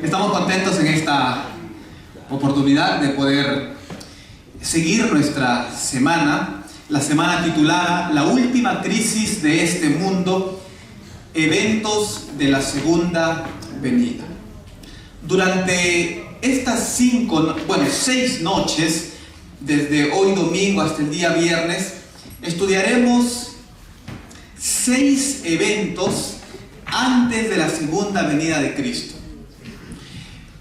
Estamos contentos en esta oportunidad de poder seguir nuestra semana, la semana titulada La última crisis de este mundo, eventos de la segunda venida. Durante estas 6 noches, desde hoy domingo hasta el día viernes, estudiaremos 6 eventos antes de la segunda venida de Cristo.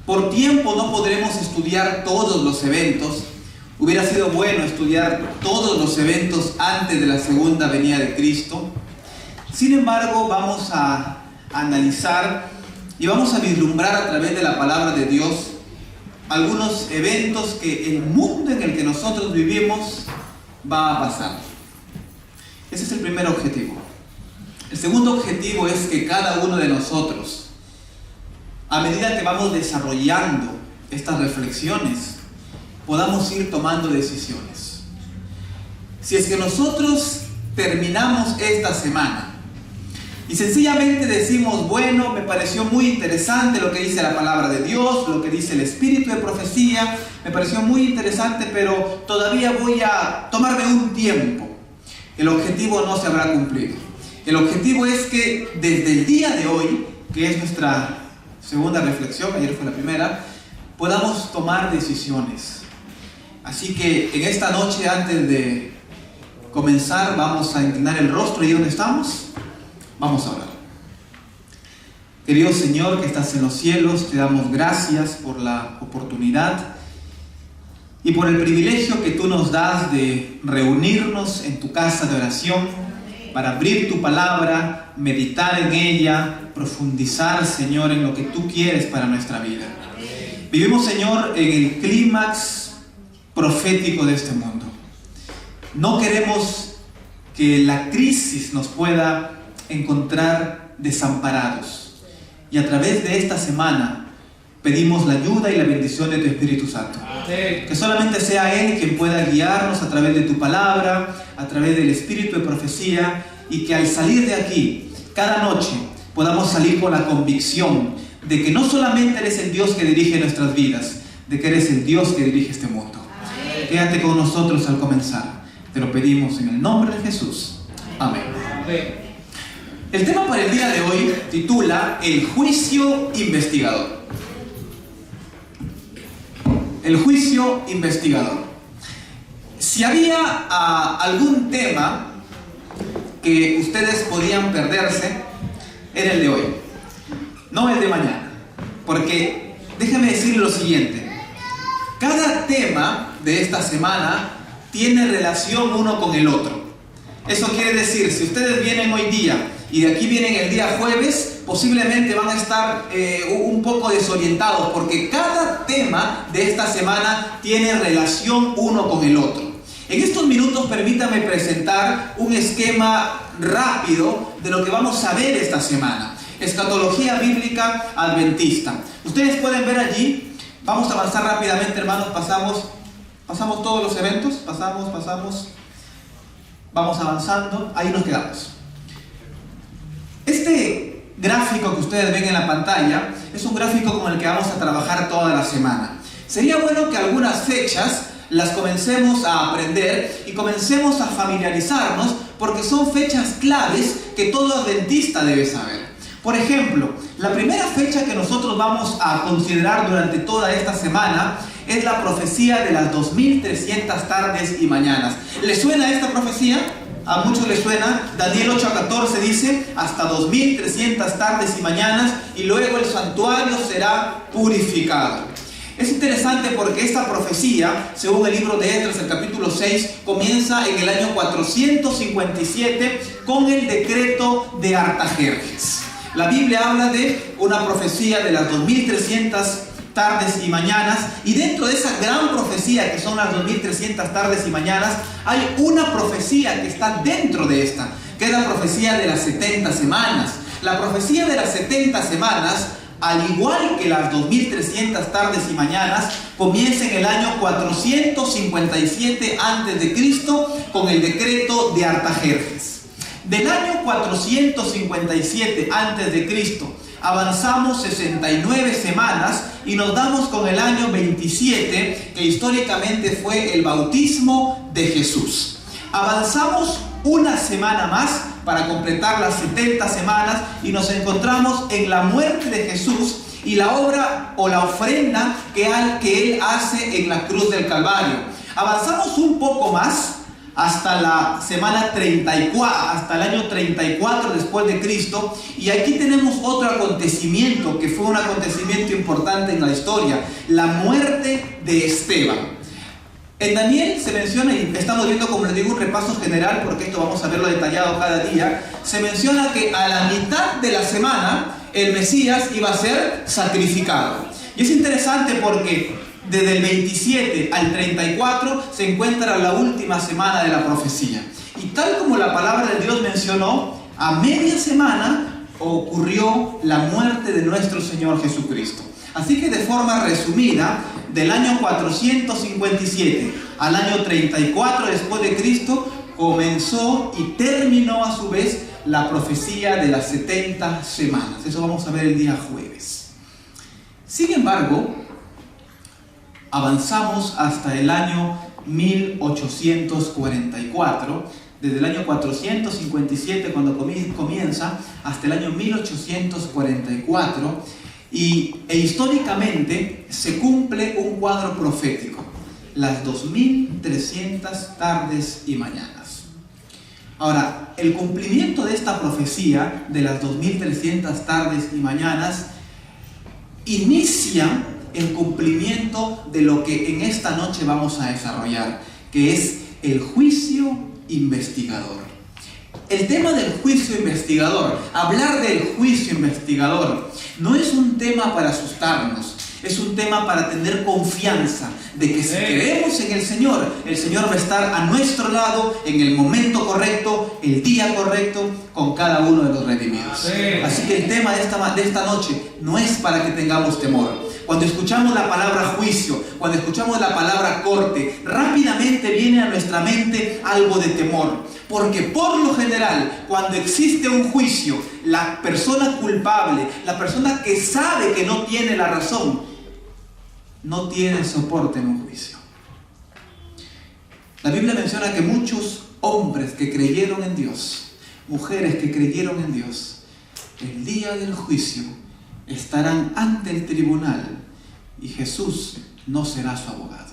Por tiempo no podremos estudiar todos los eventos. Hubiera sido bueno estudiar todos los eventos antes de la segunda venida de Cristo. Sin embargo, vamos a analizar y vamos a vislumbrar a través de la palabra de Dios algunos eventos que el mundo en el que nosotros vivimos va a pasar. Ese es el primer objetivo. El segundo objetivo es que cada uno de nosotros, a medida que vamos desarrollando estas reflexiones, podamos ir tomando decisiones. Si es que nosotros terminamos esta semana y sencillamente decimos, bueno, me pareció muy interesante lo que dice la palabra de Dios, lo que dice el espíritu de profecía, me pareció muy interesante, pero todavía voy a tomarme un tiempo, el objetivo no se habrá cumplido. El objetivo es que desde el día de hoy, que es nuestra segunda reflexión, ayer fue la primera, podamos tomar decisiones. Así que en esta noche, antes de comenzar, vamos a inclinar el rostro. ¿Y dónde estamos? Vamos a orar. Querido Señor que estás en los cielos, te damos gracias por la oportunidad y por el privilegio que tú nos das de reunirnos en tu casa de oración para abrir tu palabra, meditar en ella, profundizar, Señor, en lo que tú quieres para nuestra vida. Vivimos, Señor, en el clímax profético de este mundo. No queremos que la crisis nos pueda encontrar desamparados. Y a través de esta semana pedimos la ayuda y la bendición de tu Espíritu Santo. Que solamente sea Él quien pueda guiarnos a través de tu palabra, a través del espíritu de profecía, y que al salir de aquí, cada noche, podamos salir con la convicción de que no solamente eres el Dios que dirige nuestras vidas, de que eres el Dios que dirige este mundo. Quédate con nosotros al comenzar. Te lo pedimos en el nombre de Jesús. Amén. El tema para el día de hoy titula El juicio investigador. El juicio investigador. Si había algún tema que ustedes podían perderse, era el de hoy, no el de mañana. Porque déjenme decir lo siguiente: cada tema de esta semana tiene relación uno con el otro. Eso quiere decir, si ustedes vienen hoy día y de aquí vienen el día jueves, posiblemente van a estar un poco desorientados, porque cada tema de esta semana tiene relación uno con el otro. En estos minutos permítame presentar un esquema rápido de lo que vamos a ver esta semana. Escatología bíblica adventista. Ustedes pueden ver allí. Vamos a avanzar rápidamente, hermanos. Pasamos todos los eventos. Pasamos. Vamos avanzando. Ahí nos quedamos. Este gráfico que ustedes ven en la pantalla es un gráfico con el que vamos a trabajar toda la semana. Sería bueno que algunas fechas las comencemos a aprender y comencemos a familiarizarnos, porque son fechas claves que todo adventista debe saber. Por ejemplo, la primera fecha que nosotros vamos a considerar durante toda esta semana es la profecía de las 2300 tardes y mañanas. ¿Les suena esta profecía? A muchos les suena. Daniel 8:14 dice: hasta 2300 tardes y mañanas, y luego el santuario será purificado. Es interesante porque esta profecía, según el libro de Esdras, el capítulo 6, comienza en el año 457 con el decreto de Artajerjes. La Biblia habla de una profecía de las 2300 tardes y mañanas, y dentro de esa gran profecía que son las 2300 tardes y mañanas, hay una profecía que está dentro de esta, que es la profecía de las 70 semanas. La profecía de las 70 semanas, al igual que las 2300 tardes y mañanas, comienza en el año 457 a.C. con el decreto de Artajerjes. Del año 457 a.C. avanzamos 69 semanas y nos damos con el año 27, que históricamente fue el bautismo de Jesús. Avanzamos una semana más para completar las 70 semanas y nos encontramos en la muerte de Jesús y la obra o la ofrenda que Él hace en la cruz del Calvario. Avanzamos un poco más hasta la semana 34, hasta el año 34 después de Cristo, y aquí tenemos otro acontecimiento que fue un acontecimiento importante en la historia, la muerte de Esteban. En Daniel se menciona, y estamos viendo, como les digo, un repaso general, porque esto vamos a verlo detallado cada día. Se menciona que a la mitad de la semana el Mesías iba a ser sacrificado. Y es interesante porque desde el 27 al 34 se encuentra la última semana de la profecía. Y tal como la palabra de Dios mencionó, a media semana ocurrió la muerte de nuestro Señor Jesucristo. Así que de forma resumida, del año 457 al año 34 después de Cristo, comenzó y terminó a su vez la profecía de las 70 semanas. Eso vamos a ver el día jueves. Sin embargo, avanzamos hasta el año 1844, desde el año 457 cuando comienza, hasta el año 1844, e históricamente se cumple un cuadro profético, las 2300 tardes y mañanas. Ahora, el cumplimiento de esta profecía de las 2300 tardes y mañanas inicia el cumplimiento de lo que en esta noche vamos a desarrollar, que es el juicio investigador. El tema del juicio investigador, hablar del juicio investigador, no es un tema para asustarnos, es un tema para tener confianza de que si creemos en el Señor va a estar a nuestro lado en el momento correcto, el día correcto, con cada uno de los redimidos. Así que el tema de esta noche no es para que tengamos temor. Cuando escuchamos la palabra juicio, cuando escuchamos la palabra corte, rápidamente viene a nuestra mente algo de temor. Porque por lo general, cuando existe un juicio, la persona culpable, la persona que sabe que no tiene la razón, no tiene soporte en un juicio. La Biblia menciona que muchos hombres que creyeron en Dios, mujeres que creyeron en Dios, el día del juicio estarán ante el tribunal y Jesús no será su abogado.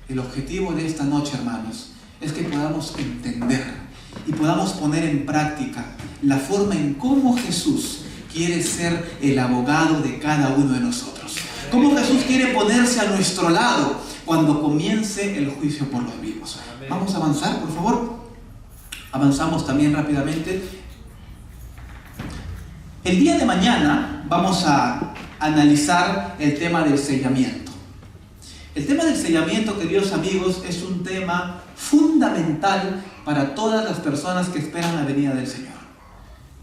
El objetivo de esta noche, hermanos, es que podamos entender y podamos poner en práctica la forma en cómo Jesús quiere ser el abogado de cada uno de nosotros. Cómo Jesús quiere ponerse a nuestro lado cuando comience el juicio por los vivos. Vamos a avanzar, por favor. Avanzamos también rápidamente. El día de mañana vamos a analizar el tema del sellamiento. El tema del sellamiento, queridos amigos, es un tema fundamental para todas las personas que esperan la venida del Señor.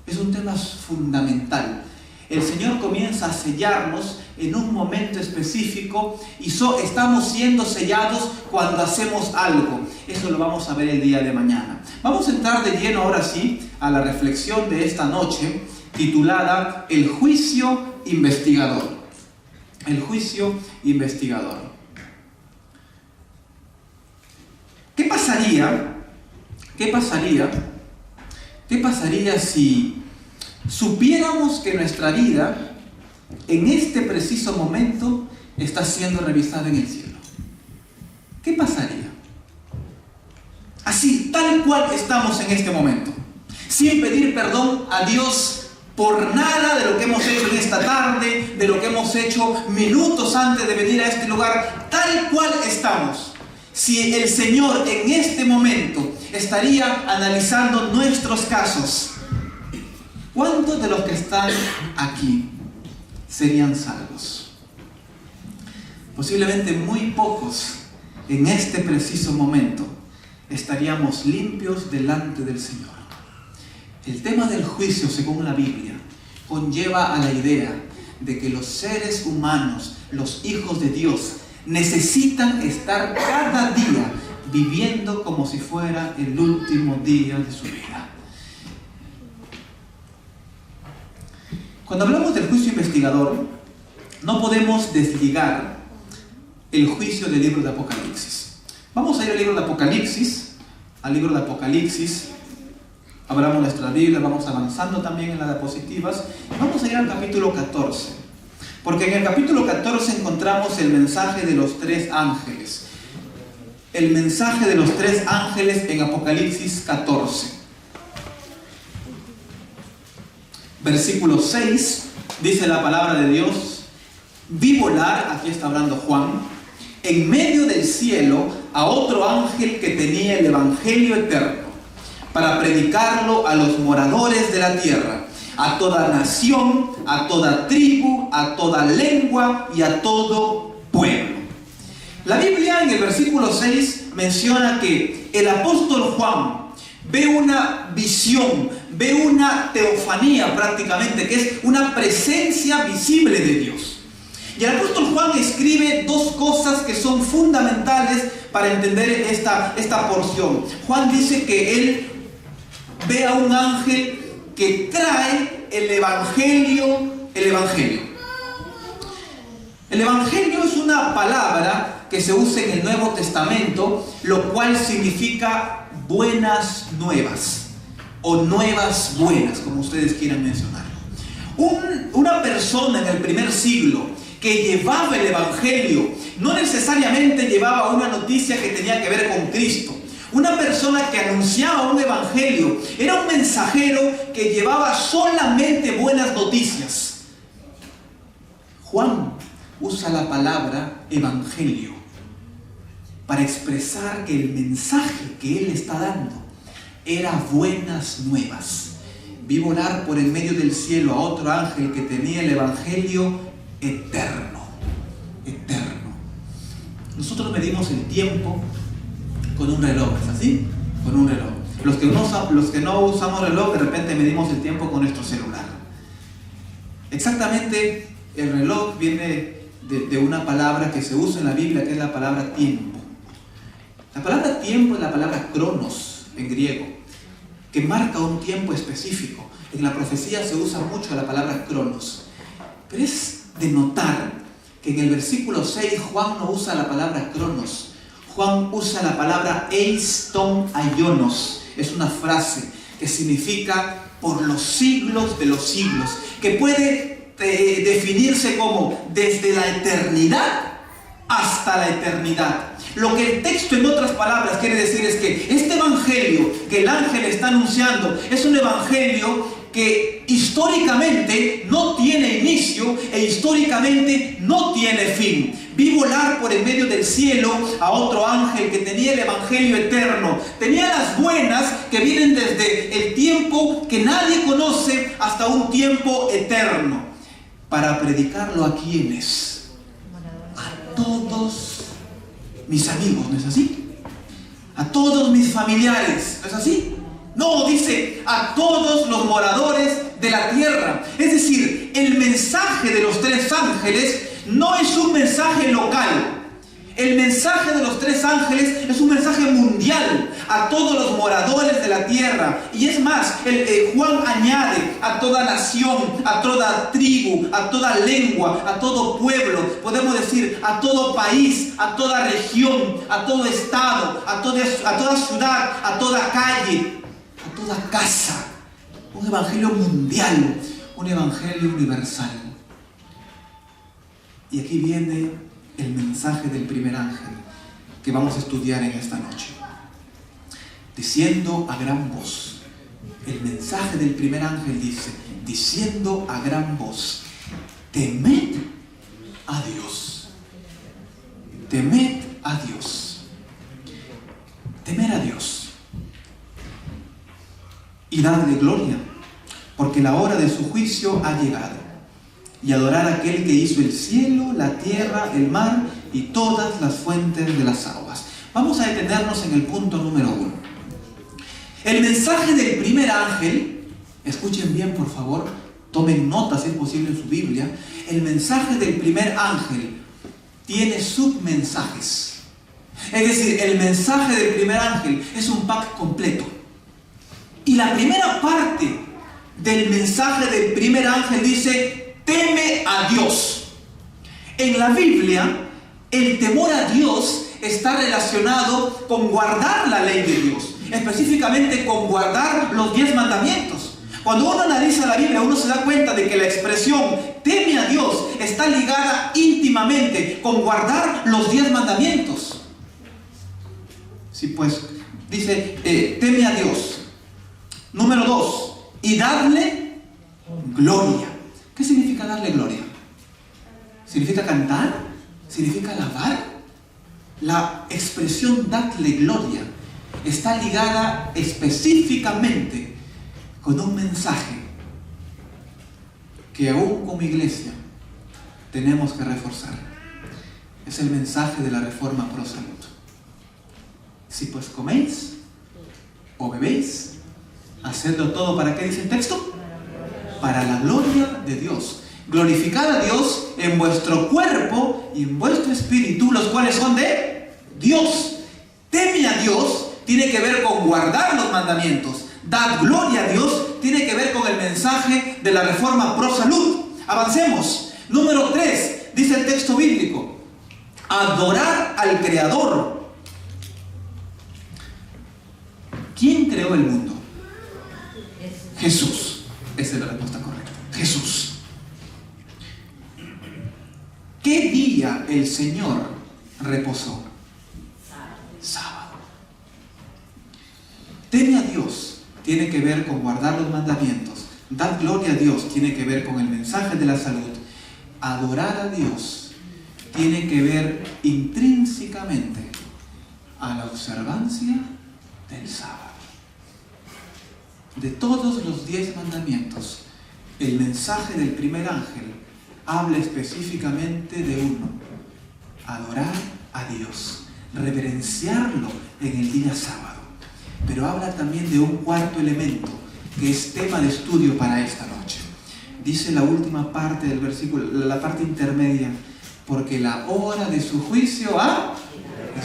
Es un tema fundamental. El Señor comienza a sellarnos en un momento específico y estamos siendo sellados cuando hacemos algo. Eso lo vamos a ver el día de mañana. Vamos a entrar de lleno ahora sí a la reflexión de esta noche, titulada El juicio investigador. El juicio investigador. ¿Qué pasaría si supiéramos que nuestra vida en este preciso momento está siendo revisada en el cielo? ¿Qué pasaría? Así, tal cual estamos en este momento, sin pedir perdón a Dios por nada de lo que hemos hecho en esta tarde, de lo que hemos hecho minutos antes de venir a este lugar, tal cual estamos. Si el Señor en este momento estaría analizando nuestros casos, ¿cuántos de los que están aquí serían salvos? Posiblemente muy pocos en este preciso momento estaríamos limpios delante del Señor. El tema del juicio, según la Biblia, conlleva a la idea de que los seres humanos, los hijos de Dios, necesitan estar cada día viviendo como si fuera el último día de su vida. Cuando hablamos del juicio investigador, no podemos desligar el juicio del libro de Apocalipsis. Vamos a ir al libro de Apocalipsis, abramos nuestra Biblia, vamos avanzando también en las diapositivas, vamos a ir al capítulo 14, porque en el capítulo 14 encontramos el mensaje de los tres ángeles. El mensaje de los tres ángeles en Apocalipsis 14. Versículo 6, dice la palabra de Dios: vi volar, aquí está hablando Juan, en medio del cielo a otro ángel que tenía el evangelio eterno, para predicarlo a los moradores de la tierra, a toda nación, a toda tribu, a toda lengua y a todo pueblo. La Biblia en el versículo 6 menciona que el apóstol Juan ve una visión, ve una teofanía prácticamente, que es una presencia visible de Dios. Y el apóstol Juan escribe dos cosas que son fundamentales para entender esta porción. Juan dice que él ve a un ángel que trae el evangelio. El evangelio es una palabra que se usa en el Nuevo Testamento, lo cual significa buenas nuevas o nuevas buenas, como ustedes quieran mencionarlo. Una persona en el primer siglo que llevaba el evangelio no necesariamente llevaba una noticia que tenía que ver con Cristo. Una persona que anunciaba un evangelio era un mensajero que llevaba solamente buenas noticias. Juan usa la palabra evangelio para expresar que el mensaje que él está dando era buenas nuevas. Vi volar por el medio del cielo a otro ángel que tenía el evangelio eterno. Nosotros medimos el tiempo con un reloj, ¿es así? Con un reloj. Los que no usamos reloj, de repente medimos el tiempo con nuestro celular. Exactamente, el reloj viene de una palabra que se usa en la Biblia, que es la palabra tiempo. La palabra tiempo es la palabra cronos en griego, que marca un tiempo específico. En la profecía se usa mucho la palabra cronos. Pero es de notar que en el versículo 6 Juan no usa la palabra cronos. Juan usa la palabra eiston aionos. Es una frase que significa por los siglos de los siglos, que puede definirse como desde la eternidad hasta la eternidad. Lo que el texto en otras palabras quiere decir es que este evangelio que el ángel está anunciando es un evangelio que históricamente no tiene inicio e históricamente no tiene fin. Vi volar por el medio del cielo a otro ángel que tenía el evangelio eterno. Tenía las buenas que vienen desde el tiempo que nadie conoce hasta un tiempo eterno. Para predicarlo a quienes, a todos mis amigos, ¿no es así? A todos mis familiares, ¿no es así? No, dice a todos los moradores de la tierra. Es decir, el mensaje de los tres ángeles no es un mensaje local. El mensaje de los tres ángeles es un mensaje mundial a todos los moradores de la tierra. Y es más, Juan añade a toda nación, a toda tribu, a toda lengua, a todo pueblo. Podemos decir a todo país, a toda región, a todo estado, a toda ciudad, a toda calle, a toda casa. Un evangelio mundial, un evangelio universal. Y aquí viene el mensaje del primer ángel que vamos a estudiar en esta noche. Diciendo a gran voz, el mensaje del primer ángel dice, diciendo a gran voz, temed a Dios. Temed a Dios. Temer a Dios. Y dadle gloria, porque la hora de su juicio ha llegado. Y adorar a aquel que hizo el cielo, la tierra, el mar y todas las fuentes de las aguas. Vamos a detenernos en el punto número 1. El mensaje del primer ángel, escuchen bien por favor, tomen notas si es posible en su Biblia. El mensaje del primer ángel tiene submensajes. Es decir, el mensaje del primer ángel es un pack completo. Y la primera parte del mensaje del primer ángel dice: teme a Dios. En la Biblia, el temor a Dios está relacionado con guardar la ley de Dios, específicamente con guardar los 10 mandamientos. Cuando uno analiza la Biblia, uno se da cuenta de que la expresión teme a Dios está ligada íntimamente con guardar los 10 mandamientos. Sí, pues dice, teme a Dios. Número 2, y dadle gloria. ¿Qué significa darle gloria? ¿Significa cantar? ¿Significa alabar? La expresión dadle gloria está ligada específicamente con un mensaje que aún como iglesia tenemos que reforzar. Es el mensaje de la Reforma Pro Salud. Si pues coméis o bebéis, hacedlo todo, ¿para qué dice el texto? Para la gloria de Dios. Glorificad a Dios en vuestro cuerpo y en vuestro espíritu, los cuales son de Dios. Teme a Dios tiene que ver con guardar los mandamientos. Dad gloria a Dios tiene que ver con el mensaje de la Reforma Pro Salud. Avancemos. Número 3, dice el texto bíblico: adorar al Creador. ¿Quién creó el mundo? Jesús. Esa es la respuesta correcta. Jesús. ¿Qué día el Señor reposó? Sábado. Teme a Dios tiene que ver con guardar los mandamientos. Dad gloria a Dios tiene que ver con el mensaje de la salud. Adorar a Dios tiene que ver intrínsecamente a la observancia del sábado. De todos los 10 mandamientos, el mensaje del primer ángel habla específicamente de uno: adorar a Dios, reverenciarlo en el día sábado. Pero habla también de un cuarto elemento que es tema de estudio para esta noche. Dice la última parte del versículo, la parte intermedia: porque la hora de su juicio ha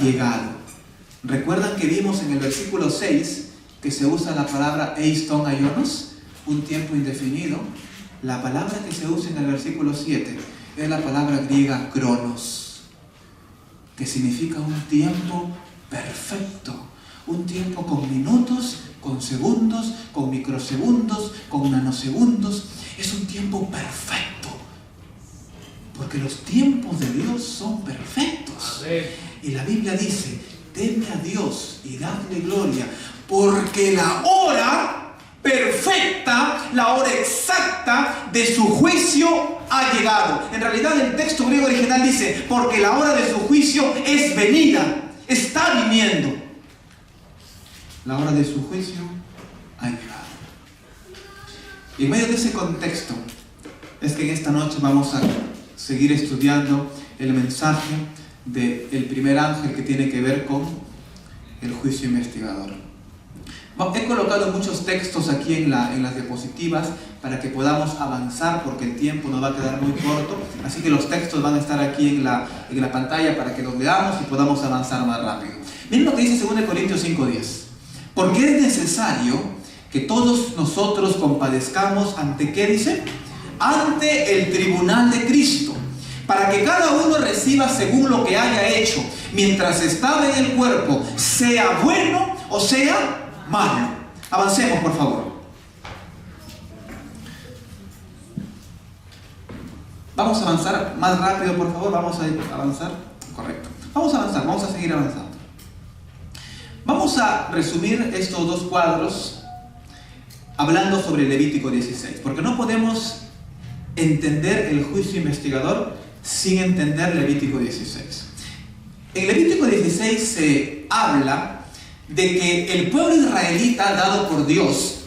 llegado. ¿Recuerdan que vimos en el versículo 6 que se usa la palabra eiston aionos, un tiempo indefinido? La palabra que se usa en el versículo 7 es la palabra griega kronos, que significa un tiempo perfecto, un tiempo con minutos, con segundos, con microsegundos, con nanosegundos. Es un tiempo perfecto, porque los tiempos de Dios son perfectos. Y la Biblia dice: teme a Dios y dadle gloria, porque la hora perfecta, la hora exacta de su juicio ha llegado. En realidad el texto griego original dice: porque la hora de su juicio es venida, está viniendo. La hora de su juicio ha llegado. Y en medio de ese contexto es que en esta noche vamos a seguir estudiando el mensaje del primer ángel, que tiene que ver con el juicio investigador. He colocado muchos textos aquí en las diapositivas para que podamos avanzar, porque el tiempo nos va a quedar muy corto. Así que los textos van a estar aquí en la pantalla para que los leamos y podamos avanzar más rápido. Miren lo que dice 2 Corintios 5:10. Porque es necesario que todos nosotros compadezcamos ante, ¿qué dice? Ante el tribunal de Cristo, para que cada uno reciba según lo que haya hecho mientras estaba en el cuerpo, sea bueno o sea malo. Avancemos, por favor. Vamos a avanzar más rápido, por favor. Vamos a avanzar. Correcto. Vamos a avanzar, vamos a seguir avanzando. Vamos a resumir estos 2 cuadros hablando sobre Levítico 16, porque no podemos entender el juicio investigador sin entender Levítico 16. En Levítico 16 se habla de que el pueblo israelita, dado por Dios,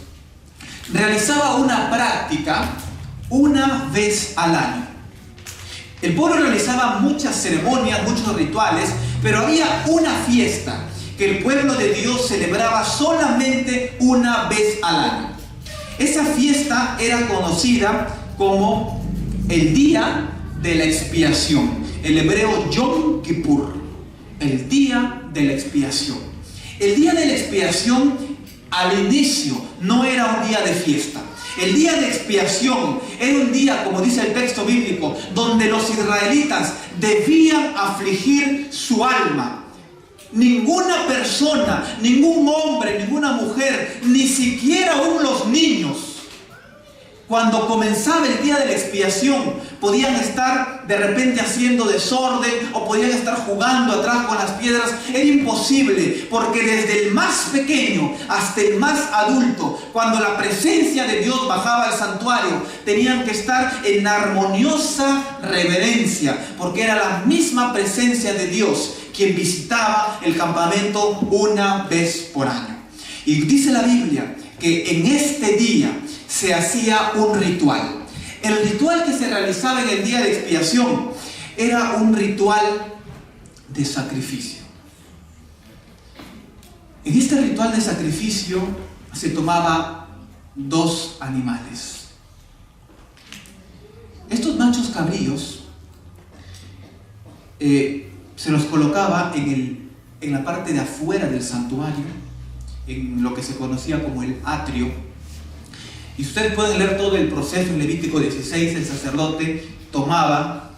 realizaba una práctica una vez al año. El pueblo realizaba muchas ceremonias, muchos rituales, pero había una fiesta que el pueblo de Dios celebraba solamente una vez al año. Esa fiesta era conocida como el día de la expiación. El hebreo Yom Kippur, el día de la expiación. El día de la expiación al inicio no era un día de fiesta. El día de expiación era un día, como dice el texto bíblico, donde los israelitas debían afligir su alma. Ninguna persona, ningún hombre, ninguna mujer, ni siquiera aún los niños, cuando comenzaba el día de la expiación, podían estar de repente haciendo desorden o podían estar jugando atrás con las piedras. Era imposible, porque desde el más pequeño hasta el más adulto, cuando la presencia de Dios bajaba al santuario, tenían que estar en armoniosa reverencia, porque era la misma presencia de Dios quien visitaba el campamento una vez por año. Y dice la Biblia que en este día se hacía un ritual. El ritual que se realizaba en el día de expiación era un ritual de sacrificio. En este ritual de sacrificio se tomaba 2 animales. Estos machos cabríos se los colocaba en la parte de afuera del santuario, en lo que se conocía como el atrio. Y ustedes pueden leer todo el proceso en Levítico 16. El sacerdote tomaba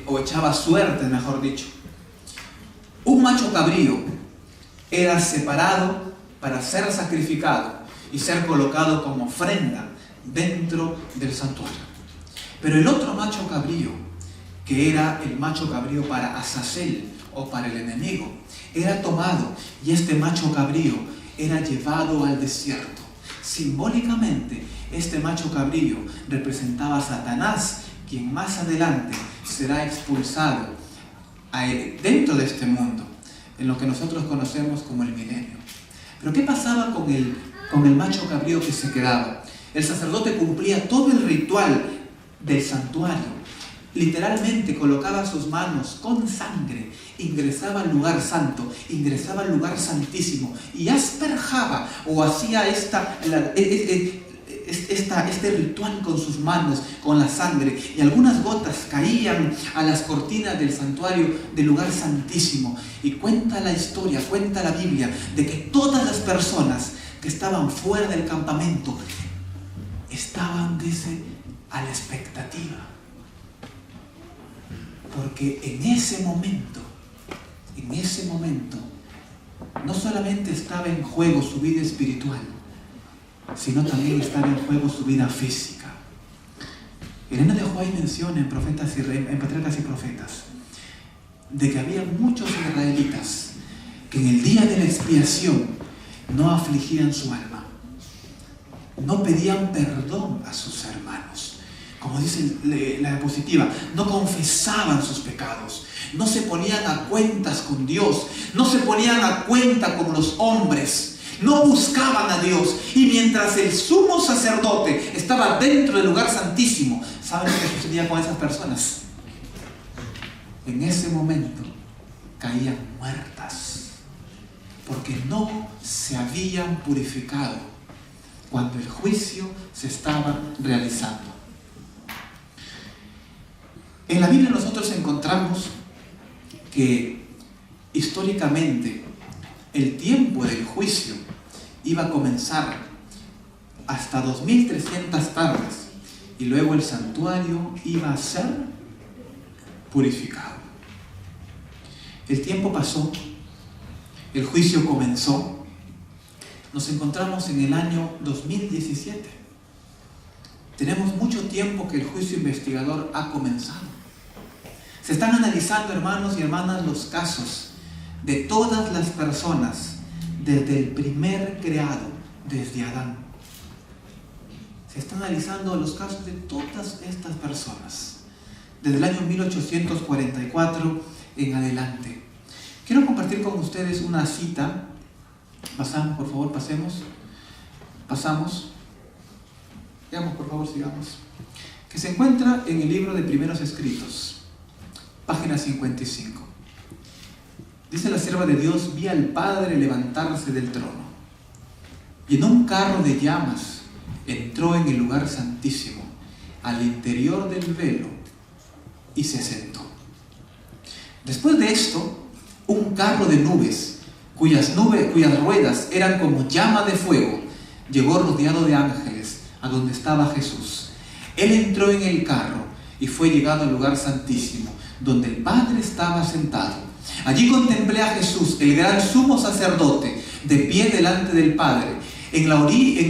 o echaba suertes, mejor dicho. Un macho cabrío era separado para ser sacrificado y ser colocado como ofrenda dentro del santuario. Pero el otro macho cabrío, que era el macho cabrío para Azazel o para el enemigo, era tomado y este macho cabrío era llevado al desierto. Simbólicamente, este macho cabrío representaba a Satanás, quien más adelante será expulsado dentro de este mundo, en lo que nosotros conocemos como el milenio. Pero ¿qué pasaba con el macho cabrío que se quedaba? El sacerdote cumplía todo el ritual del santuario. Literalmente colocaba sus manos con sangre, ingresaba al lugar santo, ingresaba al lugar santísimo y asperjaba o hacía este ritual con sus manos, con la sangre, y algunas gotas caían a las cortinas del santuario del lugar santísimo. Y cuenta la historia, cuenta la Biblia, de que todas las personas que estaban fuera del campamento estaban, dice, a la expectativa. Porque en ese momento, no solamente estaba en juego su vida espiritual, sino también estaba en juego su vida física. Elena de White menciona en Patriarcas y Profetas de que había muchos israelitas que en el día de la expiación no afligían su alma, no pedían perdón a sus hermanos. Como dice la diapositiva, no confesaban sus pecados, no se ponían a cuentas con Dios, no se ponían a cuenta con los hombres, no buscaban a Dios. Y mientras el sumo sacerdote estaba dentro del lugar santísimo, ¿saben lo que sucedía con esas personas? En ese momento caían muertas, porque no se habían purificado cuando el juicio se estaba realizando. En la Biblia nosotros encontramos que históricamente el tiempo del juicio iba a comenzar hasta 2300 tardes y luego el santuario iba a ser purificado. El tiempo pasó, el juicio comenzó, nos encontramos en el año 2017. Tenemos mucho tiempo que el juicio investigador ha comenzado. Se están analizando, hermanos y hermanas, los casos de todas las personas desde el primer creado, desde Adán. Se están analizando los casos de todas estas personas desde el año 1844 en adelante. Quiero compartir con ustedes una cita. Pasamos, por favor, pasamos. Sigamos, por favor, sigamos. Que se encuentra en el libro de Primeros Escritos, página 55. Dice la sierva de Dios: vi al Padre levantarse del trono, y en un carro de llamas entró en el lugar santísimo, al interior del velo, y se sentó. Después de esto, un carro de nubes, cuyas ruedas eran como llama de fuego, llegó rodeado de ángeles a donde estaba Jesús. Él entró en el carro y fue llegado al lugar santísimo, donde el Padre estaba sentado. Allí contemplé a Jesús, el gran sumo sacerdote, de pie delante del Padre. En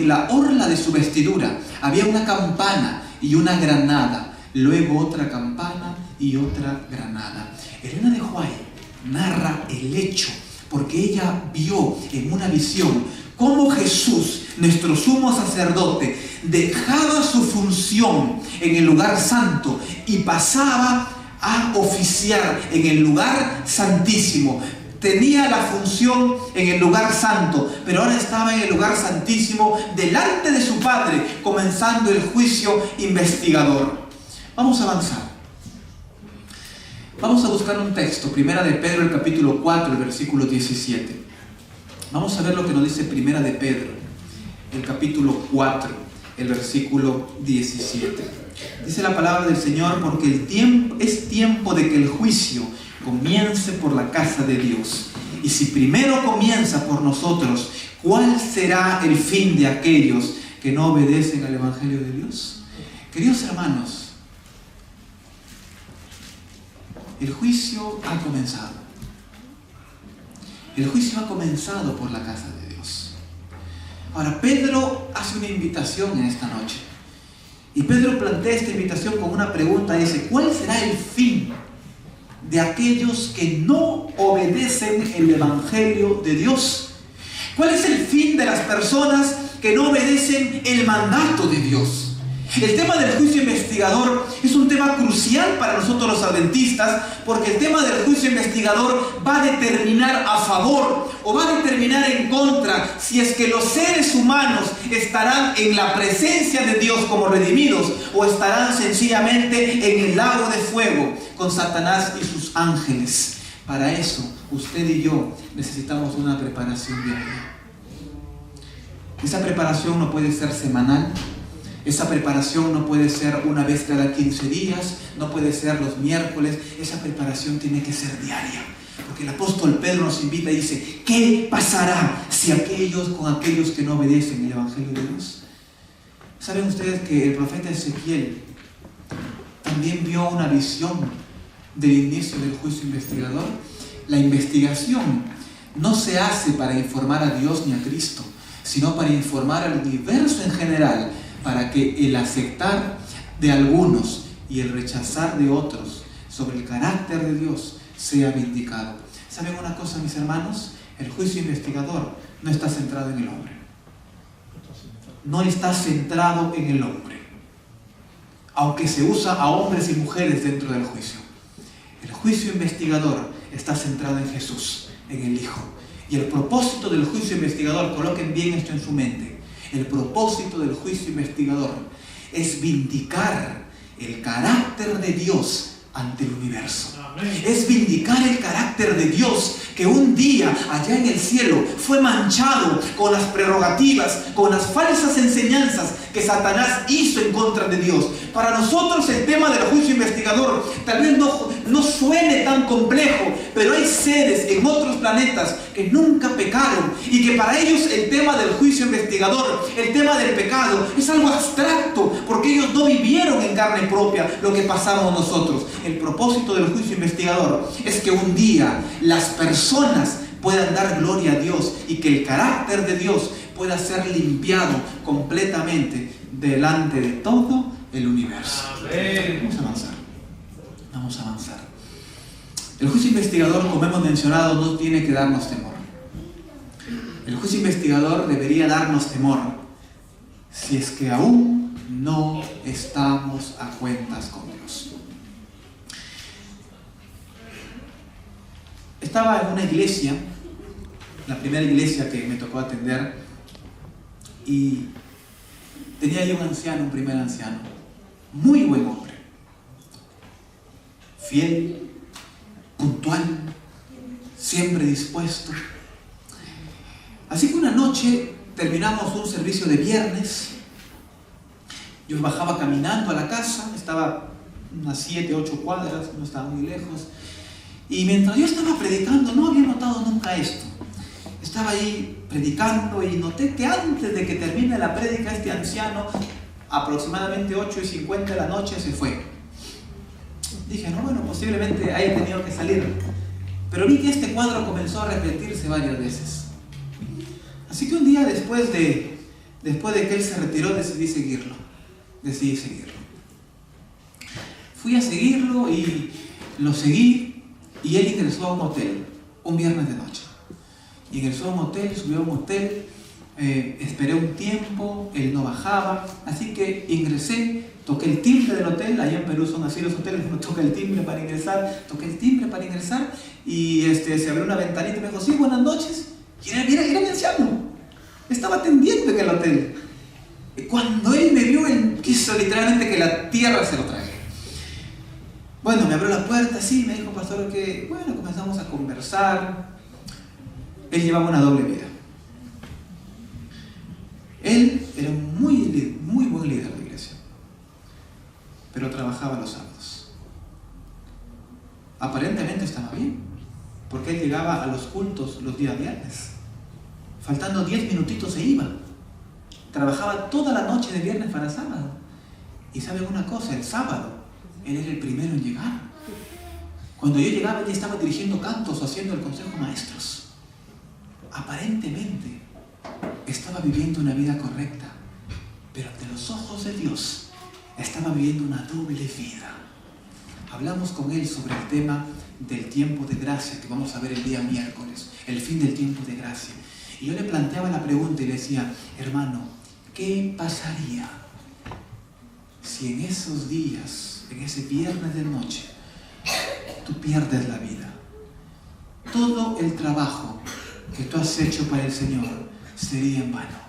la orla de su vestidura había una campana y una granada, luego otra campana y otra granada. Elena de White narra el hecho porque ella vio en una visión cómo Jesús, nuestro sumo sacerdote, dejaba su función en el lugar santo y pasaba a oficiar en el lugar santísimo. Tenía la función en el lugar santo, pero ahora estaba en el lugar santísimo delante de su Padre, comenzando el juicio investigador. Vamos a avanzar. Vamos a buscar un texto, Primera de Pedro, el capítulo 4, el versículo 17. Vamos a ver lo que nos dice Primera de Pedro, el capítulo 4, el versículo 17. Dice la palabra del Señor: porque es tiempo de que el juicio comience por la casa de Dios. Y si primero comienza por nosotros, ¿cuál será el fin de aquellos que no obedecen al Evangelio de Dios? Queridos hermanos, el juicio ha comenzado. El juicio ha comenzado por la casa de Dios. Ahora, Pedro hace una invitación en esta noche. Y Pedro plantea esta invitación con una pregunta. Dice: ¿cuál será el fin de aquellos que no obedecen el Evangelio de Dios? ¿Cuál es el fin de las personas que no obedecen el mandato de Dios? El tema del juicio investigador es un tema crucial para nosotros los adventistas, porque el tema del juicio investigador va a determinar a favor o va a determinar en contra si es que los seres humanos estarán en la presencia de Dios como redimidos o estarán sencillamente en el lago de fuego con Satanás y sus ángeles. Para eso, usted y yo necesitamos una preparación diaria. Esa preparación no puede ser semanal. Esa preparación no puede ser una vez cada 15 días, no puede ser los miércoles. Esa preparación tiene que ser diaria. Porque el apóstol Pedro nos invita y dice: ¿qué pasará con aquellos que no obedecen el Evangelio de Dios? ¿Saben ustedes que el profeta Ezequiel también vio una visión del inicio del juicio investigador? La investigación no se hace para informar a Dios ni a Cristo, sino para informar al universo en general, para que el aceptar de algunos y el rechazar de otros sobre el carácter de Dios sea vindicado. ¿Saben una cosa, mis hermanos? El juicio investigador no está centrado en el hombre. No está centrado en el hombre, aunque se usa a hombres y mujeres dentro del juicio. El juicio investigador está centrado en Jesús, en el Hijo. Y el propósito del juicio investigador, coloquen bien esto en su mente, el propósito del juicio investigador es vindicar el carácter de Dios ante el universo. Amén. Es vindicar el carácter de Dios que un día allá en el cielo fue manchado con las prerrogativas, con las falsas enseñanzas que Satanás hizo en contra de Dios. Para nosotros el tema del juicio investigador tal vez no suene tan complejo, pero hay seres en otros planetas que nunca pecaron y que para ellos el tema del juicio investigador, el tema del pecado, es algo abstracto, porque ellos no vivieron en carne propia lo que pasamos nosotros. El propósito del juicio investigador es que un día las personas puedan dar gloria a Dios y que el carácter de Dios pueda ser limpiado completamente delante de todo el universo. Amén. Vamos a avanzar. El juicio investigador, como hemos mencionado, no tiene que darnos temor. El juicio investigador debería darnos temor si es que aún no estamos a cuentas con Dios. Estaba en una iglesia, la primera iglesia que me tocó atender, y tenía ahí un primer anciano, muy buen hombre, fiel, puntual, siempre dispuesto. Así que una noche terminamos un servicio de viernes. Yo bajaba caminando a la casa, estaba unas 7, 8 cuadras, no estaba muy lejos. Y mientras yo estaba predicando, no había notado nunca esto. Estaba ahí predicando y noté que antes de que termine la prédica, este anciano aproximadamente 8:50 de la noche se fue. Dije, no, bueno, posiblemente haya tenido que salir. Pero vi que este cuadro comenzó a repetirse varias veces. Así que un día después de que él se retiró, decidí seguirlo. Fui a seguirlo y lo seguí, y él ingresó a un hotel, un viernes de noche. Ingresó a un hotel, subió a un hotel, esperé un tiempo, él no bajaba, así que ingresé, toqué el timbre del hotel. Allá en Perú son así los hoteles, uno toca el timbre para ingresar, y se abrió una ventanita y me dijo, sí, buenas noches. Y era el anciano, estaba atendiendo en el hotel. Cuando él me vio, él quiso literalmente que la tierra se lo trague. Bueno, me abrió la puerta, sí, me dijo, pastor, que bueno, comenzamos a conversar. Él llevaba una doble vida. Él era un muy buen líder de la iglesia, pero trabajaba los sábados. Aparentemente estaba bien, porque él llegaba a los cultos los días viernes. Faltando 10 minutitos se iba. Trabajaba toda la noche de viernes para sábado. Y ¿saben una cosa? El sábado, él era el primero en llegar. Cuando yo llegaba, él estaba dirigiendo cantos o haciendo el consejo maestros. Aparentemente estaba viviendo una vida correcta, pero ante los ojos de Dios estaba viviendo una doble vida. Hablamos con él sobre el tema del tiempo de gracia, que vamos a ver el día miércoles, el fin del tiempo de gracia. Y yo le planteaba la pregunta y le decía, hermano, ¿qué pasaría si en esos días, en ese viernes de noche, tú pierdes la vida? Todo el trabajo que tú has hecho para el Señor sería en vano,